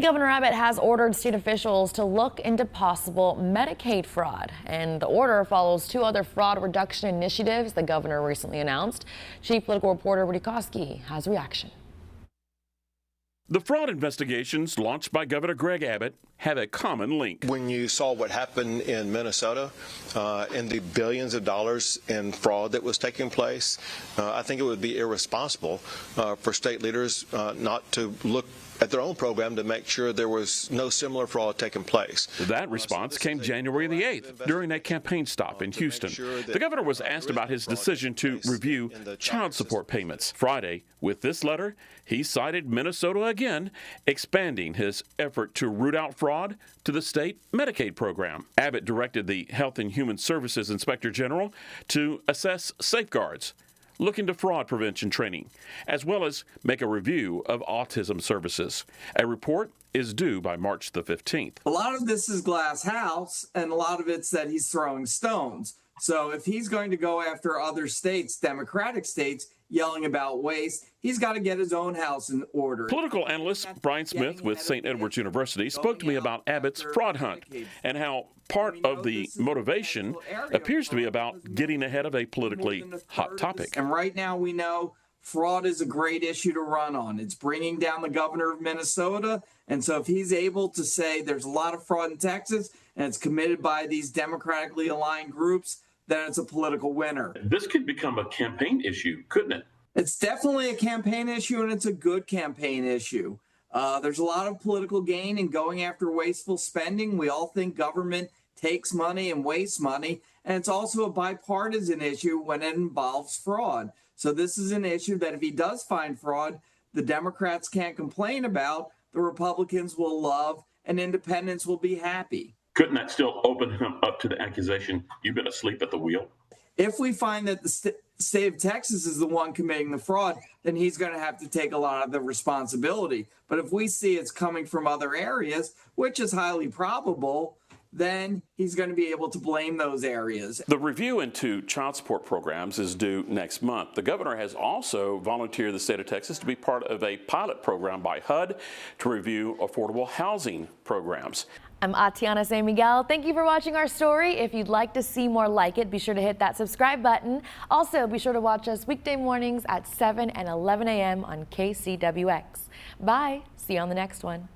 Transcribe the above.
Governor Abbott has ordered state officials to look into possible Medicaid fraud, and the order follows two other fraud reduction initiatives the governor recently announced. Chief political reporter Rudy Koski has a reaction. The fraud investigations launched by Governor Greg Abbott have a common link. When you saw what happened in Minnesota and the billions of dollars in fraud that was taking place, I think it would be irresponsible for state leaders not to look at their own program to make sure there was no similar fraud taking place. That response came January the 8th during a campaign stop in Houston. The governor was asked about his decision to review child support payments. Friday, with this letter, he cited Minnesota again, expanding his effort to root out fraud to the state Medicaid program. Abbott directed the Health and Human Services Inspector General to assess safeguards, look into fraud prevention training, as well as make a review of autism services. A report is due by March the 15th. A lot of this is glass house, and a lot of it's that he's throwing stones. So if he's going to go after other states, Democratic states, yelling about waste, he's got to get his own house in order. Political analyst Brian Smith with St. Edward's University spoke to me about Abbott's fraud hunt and how part of the motivation appears to be about getting ahead of a politically hot topic. And right now we know fraud is a great issue to run on. It's bringing down the governor of Minnesota. And so if he's able to say there's a lot of fraud in Texas and it's committed by these democratically aligned groups, then it's a political winner. This could become a campaign issue, couldn't it? It's definitely a campaign issue, and it's a good campaign issue. There's a lot of political gain in going after wasteful spending. We all think government takes money and wastes money, and it's also a bipartisan issue when it involves fraud. So this is an issue that if he does find fraud, the Democrats can't complain about, the Republicans will love, and independents will be happy. Couldn't that still open him up to the accusation, you've been asleep at the wheel? If we find that the state of Texas is the one committing the fraud, then he's going to have to take a lot of the responsibility. But if we see it's coming from other areas, which is highly probable, then he's going to be able to blame those areas. The review into child support programs is due next month. The governor has also volunteered the state of Texas to be part of a pilot program by HUD to review affordable housing programs. I'm Atiana San Miguel. Thank you for watching our story. If you'd like to see more like it, be sure to hit that subscribe button. Also, be sure to watch us weekday mornings at 7 and 11 a.m. on KCWX. Bye. See you on the next one.